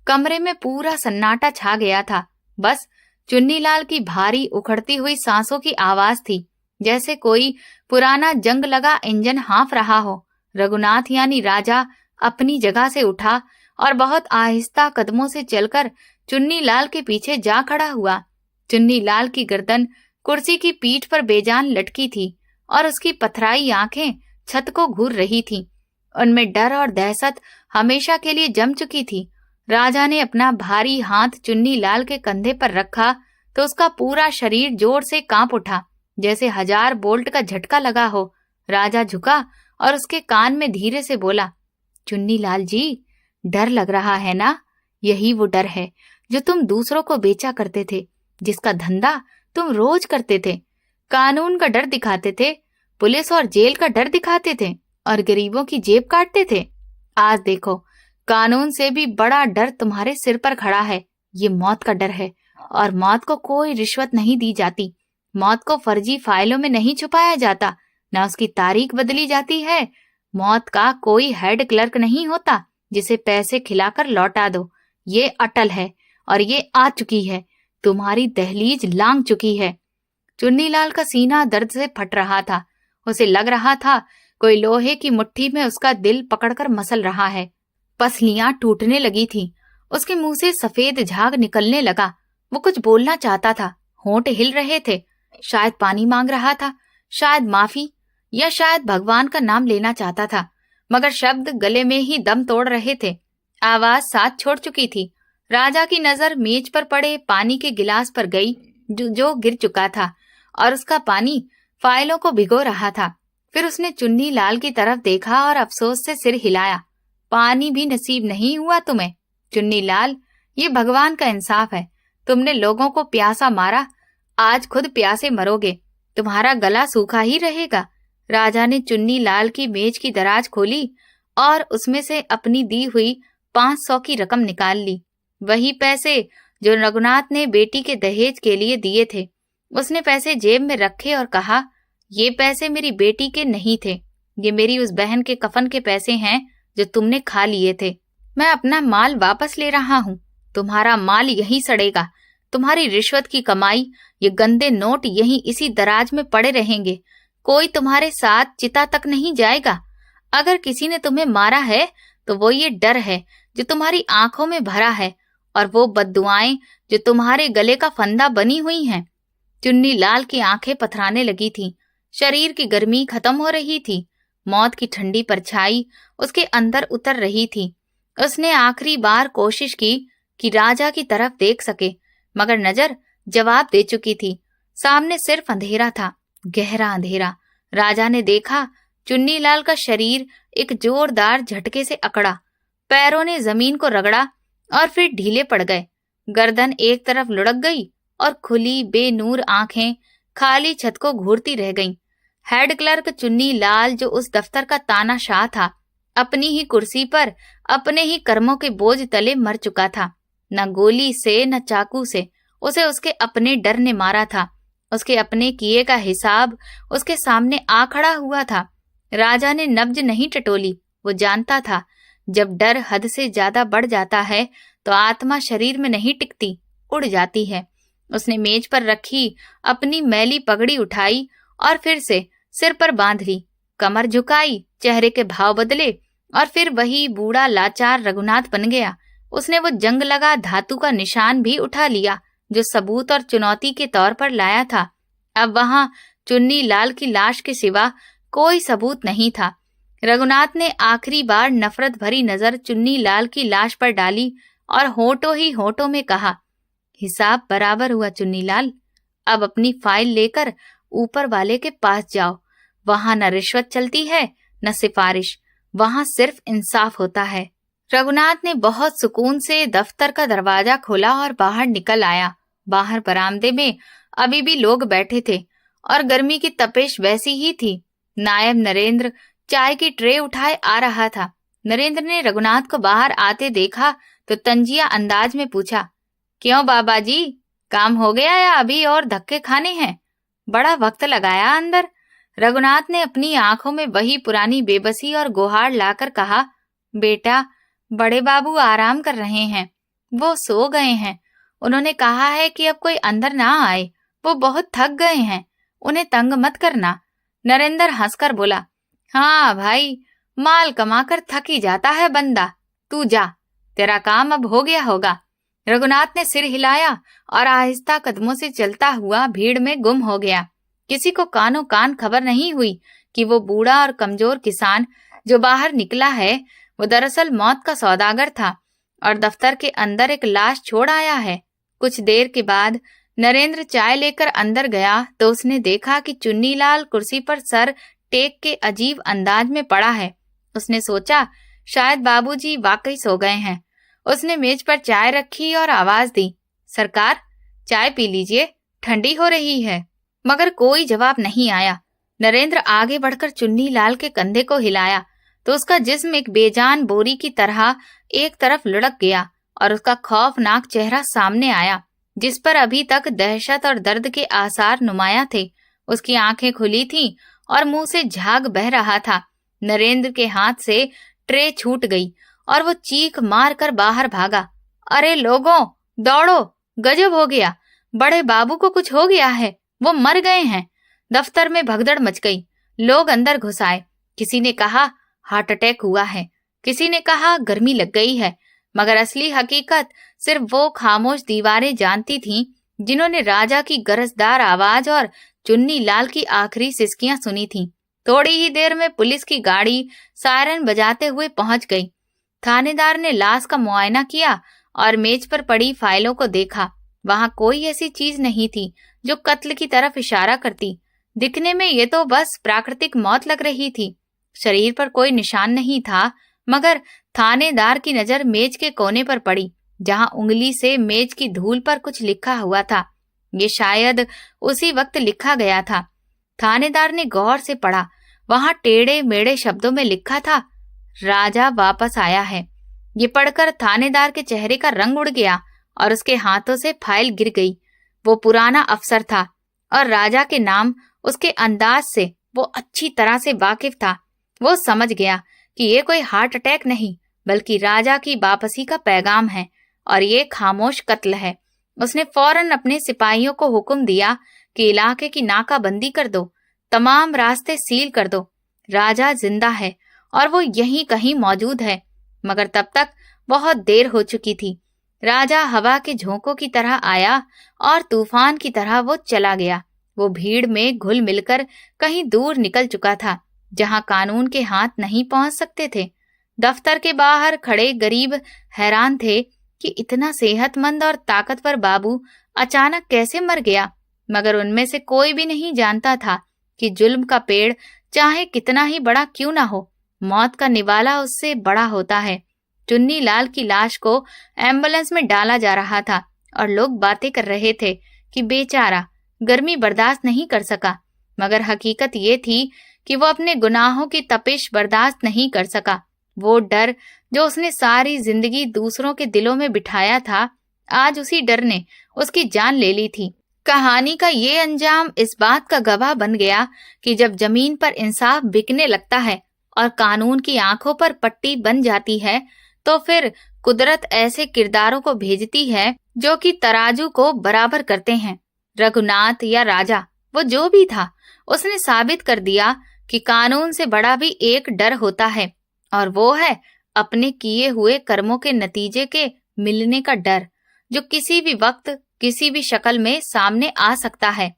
कमरे में पूरा सन्नाटा छा गया था। बस चुन्नीलाल की भारी उखड़ती हुई सांसों की आवाज थी, जैसे कोई पुराना जंग लगा इंजन हाँफ रहा हो। रघुनाथ यानी राजा अपनी जगह से उठा और बहुत आहिस्ता कदमों से चलकर चुन्नीलाल के पीछे जा खड़ा हुआ। चुन्नीलाल की गर्दन कुर्सी की पीठ पर बेजान लटकी थी और उसकी पथराई आंखें छत को घूर रही थीं। उनमें डर और दहशत हमेशा के लिए जम चुकी थी। राजा ने अपना भारी हाथ चुन्नीलाल के कंधे पर रखा तो उसका पूरा शरीर जोर से कांप उठा। जैसे 1000 बोल्ट का झटका लगा हो। राजा झुका और उसके कान में धीरे से बोला, चुन्नीलाल जी, डर लग रहा है ना? यही वो डर है जो तुम दूसरों को बेचा करते थे, जिसका धंधा तुम रोज करते थे। कानून का डर दिखाते थे, पुलिस और जेल का डर दिखाते थे और गरीबों की जेब काटते थे। आज देखो, कानून से भी बड़ा डर तुम्हारे सिर पर खड़ा है। ये मौत का डर है, और मौत को कोई रिश्वत नहीं दी जाती। मौत को फर्जी फाइलों में नहीं छुपाया जाता, न उसकी तारीख बदली जाती है। मौत का कोई हेड क्लर्क नहीं होता जिसे पैसे खिलाकर लौटा दो। ये अटल है और ये आ चुकी है, तुम्हारी दहलीज लांघ चुकी है। चुन्नीलाल का सीना दर्द से फट रहा था। उसे लग रहा था कोई लोहे की मुट्ठी में उसका दिल पकड़कर मसल रहा है। पसलियां टूटने लगी थीं। उसके मुंह से सफेद झाग निकलने लगा। वो कुछ बोलना चाहता था, होंठ हिल रहे थे। शायद पानी मांग रहा था, शायद माफी, या शायद भगवान का नाम लेना चाहता था, मगर शब्द गले में ही दम तोड़ रहे थे। आवाज साथ छोड़ चुकी थी। राजा की नजर मेज पर पड़े पानी के गिलास पर गई, जो गिर चुका था, और उसका पानी फाइलों को भिगो रहा था। फिर उसने चुन्नीलाल की तरफ देखा और अफसोस से सिर हिलाया। पानी भी नसीब नहीं हुआ तुम्हें। चुन्नीलाल, ये भगवान का इंसाफ है। तुमने लोगों को प्यासा मारा, आज खुद प्यासे मरोगे। तुम्हारा गला सूखा ही रहेगा। राजा ने चुन्नीलाल की मेज की दराज खोली और उसमें से अपनी दी हुई 500 की रकम निकाल ली। वही पैसे जो रघुनाथ ने बेटी के दहेज के लिए दिए थे। उसने पैसे जेब में रखे और कहा, ये पैसे मेरी बेटी के नहीं थे, ये मेरी उस बहन के कफन के पैसे हैं जो तुमने खा लिए थे। मैं अपना माल वापस ले रहा हूँ। तुम्हारा माल यहीं सड़ेगा। तुम्हारी रिश्वत की कमाई, ये गंदे नोट यहीं इसी दराज में पड़े रहेंगे। कोई तुम्हारे साथ चिता तक नहीं जाएगा। अगर किसी ने तुम्हें मारा है तो वो ये डर है जो तुम्हारी आंखों में भरा है, और वो बद्दुआएं जो तुम्हारे गले का फंदा बनी हुई हैं। चुन्नीलाल की आंखें पथराने लगी थीं। शरीर की गर्मी खत्म हो रही थी। मौत की ठंडी परछाई उसके अंदर उतर रही थी। उसने आखिरी बार कोशिश की कि राजा की तरफ देख सके, मगर नजर जवाब दे चुकी थी। सामने सिर्फ अंधेरा था, गहरा अंधेरा। राजा ने देखा, चुन्नीलाल का शरीर एक जोरदार झटके से अकड़ा। पैरों ने जमीन को रगड़ा और फिर ढीले पड़ गए। गर्दन एक तरफ लुढ़क गई और खुली बेनूर आंखें खाली छत को घूरती रह गईं। हेड क्लर्क चुन्नीलाल, जो उस दफ्तर का तानाशाह था, अपनी ही कुर्सी पर अपने ही कर्मों के बोझ तले मर चुका था। न गोली से न चाकू से उसे उसके अपने डर ने मारा था। उसके अपने किए का हिसाब उसके सामने आ खड़ा हुआ था। राजा ने नब्ज नहीं टटोली। वो जानता था, जब डर हद से ज्यादा बढ़ जाता है तो आत्मा शरीर में नहीं टिकती, उड़ जाती है। उसने मेज पर रखी अपनी मैली पगड़ी उठाई और फिर से सिर पर बांध ली। कमर झुकाई, चेहरे के भाव बदले, और फिर वही बूढ़ा लाचार रघुनाथ बन गया। उसने वो जंग लगा धातु का निशान भी उठा लिया जो सबूत और चुनौती के तौर पर लाया था। अब वहां चुन्नीलाल की लाश के सिवा कोई सबूत नहीं था। रघुनाथ ने आखिरी बार नफरत भरी नजर चुन्नीलाल की लाश पर डाली और होठों ही होठों में कहा, हिसाब बराबर हुआ चुन्नीलाल। अब अपनी फाइल लेकर ऊपर वाले के पास जाओ। वहां न रिश्वत चलती है न सिफारिश, वहां सिर्फ इंसाफ होता है। रघुनाथ ने बहुत सुकून से दफ्तर का दरवाजा खोला और बाहर निकल आया। बाहर बरामदे में अभी भी लोग बैठे थे और गर्मी की तपिश वैसी ही थी। नायब नरेंद्र चाय की ट्रे उठाए आ रहा था। नरेंद्र ने रघुनाथ को बाहर आते देखा तो तंजिया अंदाज में पूछा, क्यों बाबा जी, काम हो गया या अभी और धक्के खाने हैं? बड़ा वक्त लगाया अंदर। रघुनाथ ने अपनी आंखों में वही पुरानी बेबसी और गुहार लाकर कहा, बेटा, बड़े बाबू आराम कर रहे हैं, वो सो गए हैं। उन्होंने कहा है कि अब कोई अंदर ना आए, वो बहुत थक गए हैं, उन्हें तंग मत करना। नरेंद्र हंसकर बोला, हाँ भाई, माल कमाकर थक ही जाता है बंदा। तू जा, तेरा काम अब हो गया होगा। रघुनाथ ने सिर हिलाया और आहिस्ता कदमों से चलता हुआ भीड़ में गुम हो गया। किसी को कानों कान खबर नहीं हुई कि वो बूढ़ा और कमजोर किसान जो बाहर निकला है वो दरअसल मौत का सौदागर था और दफ्तर के अंदर एक लाश छोड़ आया है। कुछ देर के बाद नरेंद्र चाय लेकर अंदर गया तो उसने देखा कि चुन्नीलाल कुर्सी पर सर टेक के अजीब अंदाज में पड़ा है। उसने सोचा शायद बाबूजी वाकई सो गए हैं। उसने मेज पर चाय रखी और आवाज दी, सरकार चाय पी लीजिए, ठंडी हो रही है। मगर कोई जवाब नहीं आया। नरेंद्र आगे बढ़कर चुन्नीलाल के कंधे को हिलाया तो उसका जिस्म एक बेजान बोरी की तरह एक तरफ लुढ़क गया और उसका खौफनाक चेहरा सामने आया, जिस पर अभी तक दहशत और दर्द के आसार नुमाया थे। उसकी आंखें खुली थीं और मुंह से झाग बह रहा था। नरेंद्र के हाथ से ट्रे छूट गई और वो चीख मार कर बाहर भागा। अरे लोगों, दौड़ो, गजब हो गया, बड़े बाबू को कुछ हो गया है, वो मर गए हैं। दफ्तर में भगदड़ मच गई। लोग अंदर घुस आए। किसी ने कहा हार्ट अटैक हुआ है, किसी ने कहा गर्मी लग गई है, मगर असली हकीकत सिर्फ वो खामोश दीवारें जानती थीं जिन्होंने राजा की गरजदार आवाज और चुन्नीलाल की आखिरी सिसकियां सुनी थीं। थोड़ी ही देर में पुलिस की गाड़ी सायरन बजाते हुए पहुंच गई। थानेदार ने लाश का मुआयना किया और मेज पर पड़ी फाइलों को देखा। वहां कोई ऐसी चीज नहीं थी जो कत्ल की तरफ इशारा करती। दिखने में ये तो बस प्राकृतिक मौत लग रही थी। शरीर पर कोई निशान नहीं था, मगर थानेदार की नजर मेज के कोने पर पड़ी जहां उंगली से मेज की धूल पर कुछ लिखा हुआ था। ये शायद उसी वक्त लिखा गया था। थानेदार ने गौर से पढ़ा। वहां टेढ़े मेढ़े शब्दों में लिखा था, राजा वापस आया है। ये पढ़कर थानेदार के चेहरे का रंग उड़ गया और उसके हाथों से फाइल गिर गई। वो पुराना अफसर था और राजा के नाम, उसके अंदाज से वो अच्छी तरह से वाकिफ था। वो समझ गया कि ये कोई हार्ट अटैक नहीं बल्कि राजा की वापसी का पैगाम है और ये खामोश कत्ल है। उसने फौरन अपने सिपाहियों को हुक्म दिया कि इलाके की नाकाबंदी कर दो, तमाम रास्ते सील कर दो। राजा जिंदा है और वो यहीं कहीं मौजूद है। मगर तब तक बहुत देर हो चुकी थी। राजा हवा के झोंकों की तरह आया और तूफान की तरह वो चला गया। वो भीड़ में घुल मिलकर कहीं दूर निकल चुका था जहां कानून के हाथ नहीं पहुंच सकते थे। दफ्तर के बाहर खड़े गरीब हैरान थे कि इतना सेहतमंद और ताकतवर बाबू अचानक कैसे मर गया। मगर उनमें से कोई भी नहीं जानता था कि जुल्म का पेड़ चाहे कितना ही बड़ा क्यों ना हो, मौत का निवाला उससे बड़ा होता है। चुन्नीलाल की लाश को एम्बुलेंस में डाला जा रहा था और लोग बातें कर रहे थे कि बेचारा गर्मी बर्दाश्त नहीं कर सका। मगर हकीकत ये थी कि वो अपने गुनाहों की तपिश बर्दाश्त नहीं कर सका। वो डर जो उसने सारी जिंदगी दूसरों के दिलों में बिठाया था, आज उसी डर ने उसकी जान ले ली थी। कहानी का ये अंजाम इस बात का गवाह बन गया कि जब जमीन पर इंसाफ बिकने लगता है और कानून की आंखों पर पट्टी बन जाती है, तो फिर कुदरत ऐसे किरदारों को भेजती है जो कि तराजू को बराबर करते हैं। रघुनाथ या राजा, वो जो भी था, उसने साबित कर दिया कि कानून से बड़ा भी एक डर होता है, और वो है अपने किए हुए कर्मों के नतीजे के मिलने का डर, जो किसी भी वक्त किसी भी शक्ल में सामने आ सकता है।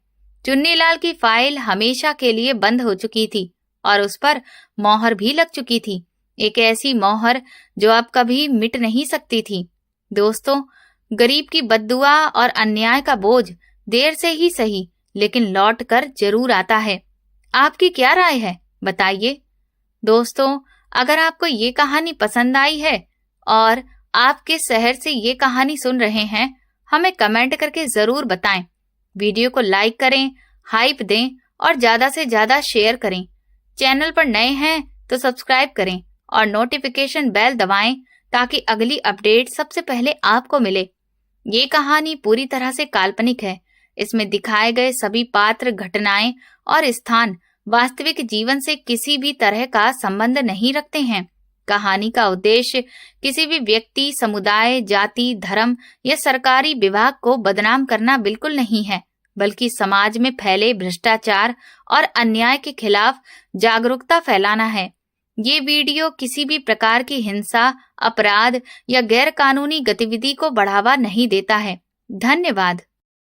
चुन्नीलाल की फाइल हमेशा के लिए बंद हो चुकी थी और उस पर मोहर भी लग चुकी थी, एक ऐसी मोहर जो अब कभी मिट नहीं सकती थी। दोस्तों, गरीब की बद्दुआ और अन्याय का बोझ देर से ही सही लेकिन लौट कर जरूर आता है। आपकी क्या राय है, बताइए। दोस्तों, अगर आपको ये कहानी पसंद आई है और आप किस शहर से ये कहानी सुन रहे हैं, हमें कमेंट करके जरूर बताएं। वीडियो को लाइक करें, हाइप दें और ज्यादा से ज्यादा शेयर करें। चैनल पर नए हैं तो सब्सक्राइब करें और नोटिफिकेशन बेल दबाएं ताकि अगली अपडेट सबसे पहले आपको मिले। ये कहानी पूरी तरह से काल्पनिक है। इसमें दिखाए गए सभी पात्र, घटनाएं और स्थान वास्तविक जीवन से किसी भी तरह का संबंध नहीं रखते हैं। कहानी का उद्देश्य किसी भी व्यक्ति, समुदाय, जाति, धर्म या सरकारी विभाग को बदनाम करना बिल्कुल नहीं है, बल्कि समाज में फैले भ्रष्टाचार और अन्याय के खिलाफ जागरूकता फैलाना है। ये वीडियो किसी भी प्रकार की हिंसा, अपराध या गैर कानूनी गतिविधि को बढ़ावा नहीं देता है। धन्यवाद।